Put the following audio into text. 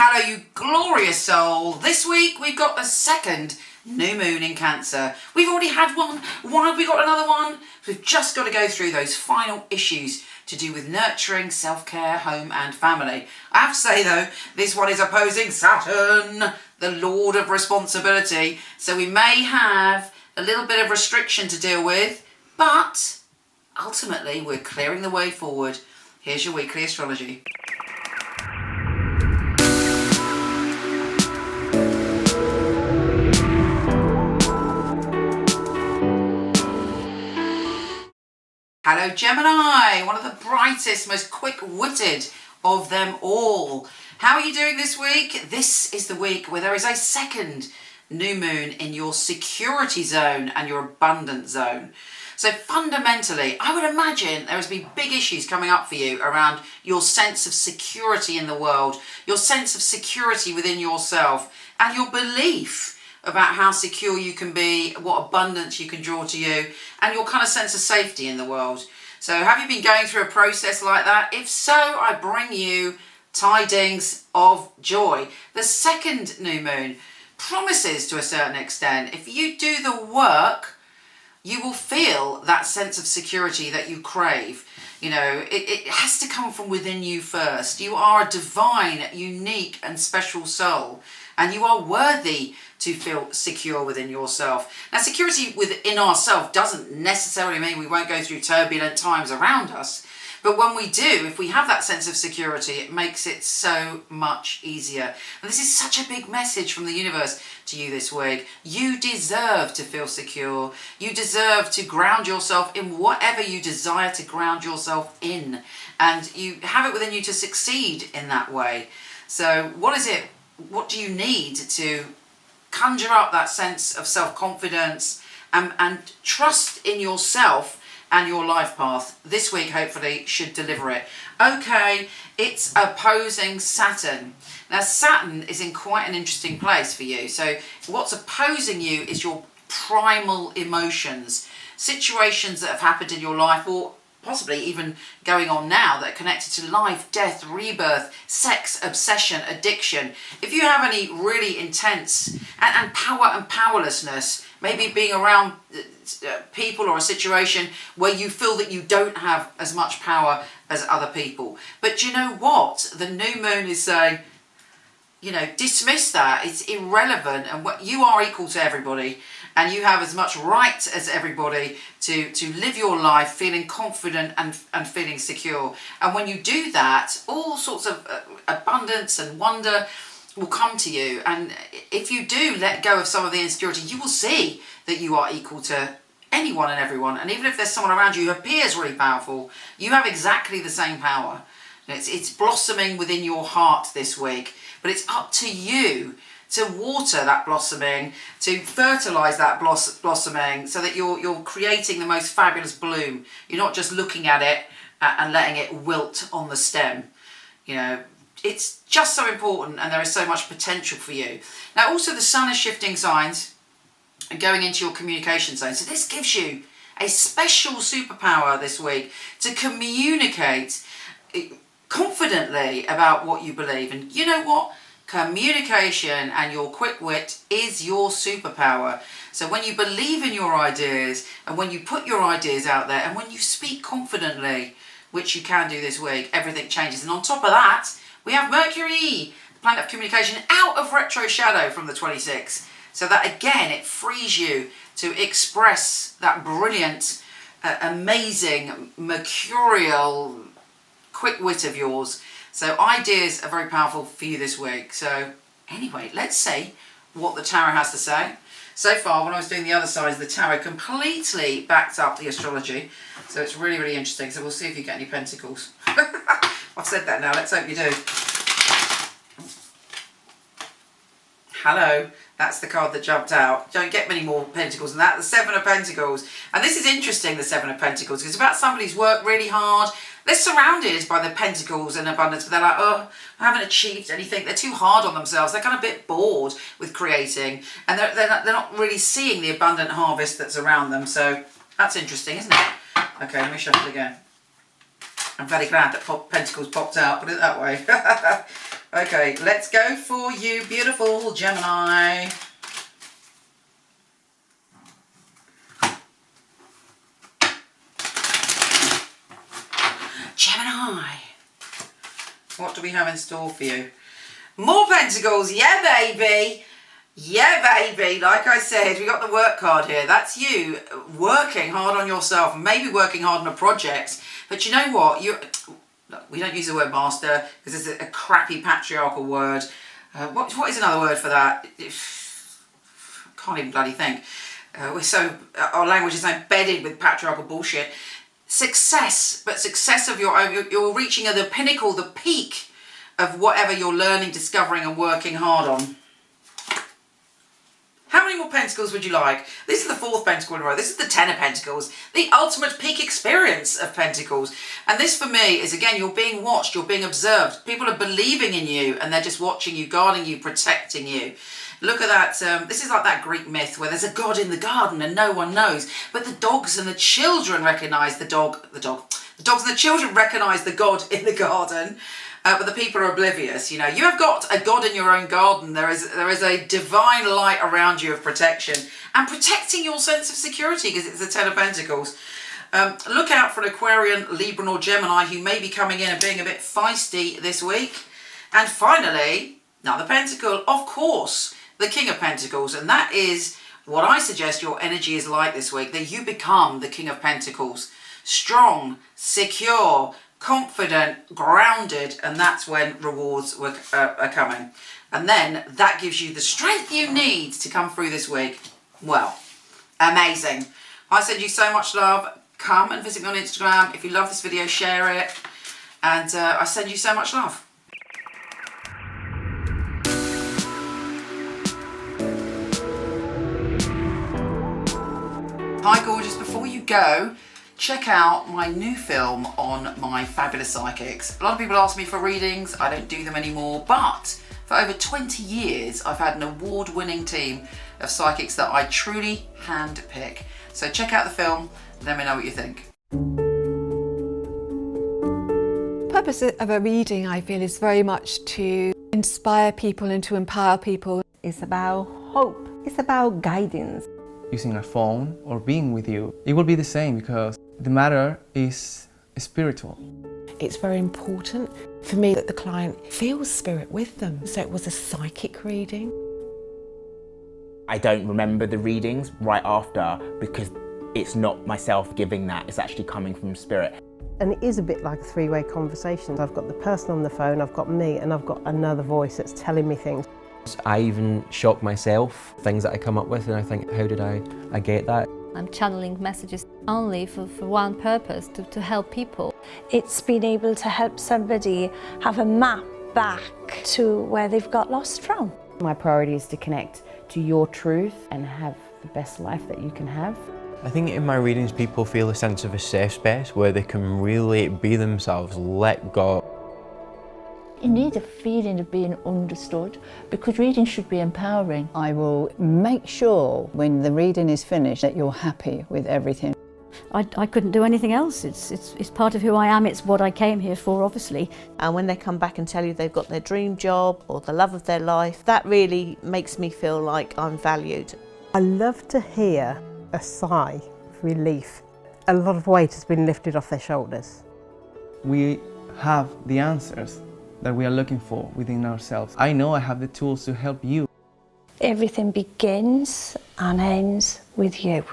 Hello, you glorious soul. This week we've got the second new moon in Cancer. We've already had one. Why have we got another one? We've just got to go through those final issues to do with nurturing, self-care, home and family. I have to say though, this one is opposing Saturn, the Lord of Responsibility. So we may have a little bit of restriction to deal with, but ultimately we're clearing the way forward. Here's your weekly astrology. Hello Gemini, one of the brightest, most quick-witted of them all. How are you doing this week? This is the week where there is a second new moon in your security zone and your abundance zone. So fundamentally, I would imagine there has been big issues coming up for you around your sense of security in the world, your sense of security within yourself, and your belief about how secure you can be, what abundance you can draw to you, and your kind of sense of safety in the world. So have you been going through a process like that? If so, I bring you tidings of joy. The second new moon promises to a certain extent, if you do the work, you will feel that sense of security that you crave. You know, it has to come from within you first. You are a divine, unique and special soul, and you are worthy to feel secure within yourself. Now, security within ourselves doesn't necessarily mean we won't go through turbulent times around us. But when we do, if we have that sense of security, it makes it so much easier. And this is such a big message from the universe to you this week. You deserve to feel secure. You deserve to ground yourself in whatever you desire to ground yourself in. And you have it within you to succeed in that way. So what is it? What do you need to conjure up that sense of self-confidence and trust in yourself and your life path? This week hopefully should deliver it. Okay, it's opposing Saturn. Now Saturn is in quite an interesting place for you. So what's opposing you is your primal emotions, situations that have happened in your life, or possibly even going on now, that are connected to life, death, rebirth, sex, obsession, addiction. If you have any really intense and power and powerlessness, maybe being around people or a situation where you feel that you don't have as much power as other people. But you know what? The new moon is saying, you know, dismiss that. It's irrelevant, and what you are equal to everybody, and you have as much right as everybody to live your life feeling confident and feeling secure. And when you do that, all sorts of abundance and wonder will come to you. And if you do let go of some of the insecurity, you will see that you are equal to anyone and everyone. And even if there's someone around you who appears really powerful, you have exactly the same power. It's blossoming within your heart this week, but it's up to you to water that blossoming, to fertilise that blossoming, so that you're creating the most fabulous bloom. You're not just looking at it and letting it wilt on the stem. You know, it's just so important, and there is so much potential for you. Now also the sun is shifting signs and going into your communication zone. So this gives you a special superpower this week to communicate confidently about what you believe. And you know what? Communication and your quick wit is your superpower. So when you believe in your ideas, and when you put your ideas out there, and when you speak confidently, which you can do this week, everything changes. And on top of that, we have Mercury, the planet of communication, out of retro shadow from the 26th. So that again, it frees you to express that brilliant, amazing, mercurial quick wit of yours. So ideas are very powerful for you this week. So anyway, let's see what the tarot has to say. So far, when I was doing the other side, the tarot completely backed up the astrology. So it's really, really interesting. So we'll see if you get any pentacles. I've said that now, let's hope you do. Hello, that's the card that jumped out. Don't get many more pentacles than that. The Seven of Pentacles. And this is interesting, the Seven of Pentacles, because it's about somebody who's worked really hard. They're surrounded by the pentacles and abundance, but they're like, oh, I haven't achieved anything. They're too hard on themselves. They're kind of a bit bored with creating, and they're not really seeing the abundant harvest that's around them. So that's interesting, isn't it? Okay, let me shuffle again. I'm very glad that Pentacles popped out, put it that way. Okay, let's go for you, beautiful Gemini. Gemini, what do we have in store for you? More Pentacles, yeah baby. Yeah baby, like I said, we got the work card here. That's you working hard on yourself, maybe working hard on a project. But you know what? We don't use the word master because it's a crappy patriarchal word. What is another word for that? Can't even bloody think. Our language is embedded with patriarchal bullshit. Success, but success of your own. You're reaching the pinnacle, the peak of whatever you're learning, discovering and working hard on. How many more Pentacles would you like? This is the 4th Pentacle in a row. This is the 10 of Pentacles, the ultimate peak experience of Pentacles. And this for me is, again, you're being watched, you're being observed. People are believing in you and they're just watching you, guarding you, protecting you. Look at that. This is like that Greek myth where there's a god in the garden and no one knows. But the dogs and the children recognise the dogs and the children recognise the god in the garden. But the people are oblivious. You know, you have got a god in your own garden. There is a divine light around you of protection and protecting your sense of security because it's the 10 of Pentacles. Look out for an Aquarian, Libran or Gemini who may be coming in and being a bit feisty this week. And finally, another Pentacle, of course, the King of Pentacles. And that is what I suggest your energy is like this week, that you become the King of Pentacles. Strong, secure, confident, grounded, and that's when rewards are coming. And then that gives you the strength you need to come through this week. Well, amazing. I send you so much love. Come and visit me on Instagram. If you love this video, share it. And I send you so much love. Hi gorgeous, before you go, check out my new film on my fabulous psychics. A lot of people ask me for readings, I don't do them anymore, but for over 20 years I've had an award-winning team of psychics that I truly hand-pick. So check out the film, let me know what you think. The purpose of a reading, I feel, is very much to inspire people and to empower people. It's about hope, it's about guidance. Using a phone or being with you, it will be the same because the matter is spiritual. It's very important for me that the client feels spirit with them. So it was a psychic reading. I don't remember the readings right after because it's not myself giving that, it's actually coming from spirit. And it is a bit like a three-way conversation. I've got the person on the phone, I've got me, and I've got another voice that's telling me things. I even shock myself, things that I come up with, and I think, how did I get that? I'm channeling messages only for one purpose, to help people. It's been able to help somebody have a map back to where they've got lost from. My priority is to connect to your truth and have the best life that you can have. I think in my readings people feel a sense of a safe space where they can really be themselves, let go. You need a feeling of being understood because reading should be empowering. I will make sure when the reading is finished that you're happy with everything. I couldn't do anything else. It's part of who I am. It's what I came here for, obviously. And when they come back and tell you they've got their dream job or the love of their life, that really makes me feel like I'm valued. I love to hear a sigh of relief. A lot of weight has been lifted off their shoulders. We have the answers that we are looking for within ourselves. I know I have the tools to help you. Everything begins and ends with you.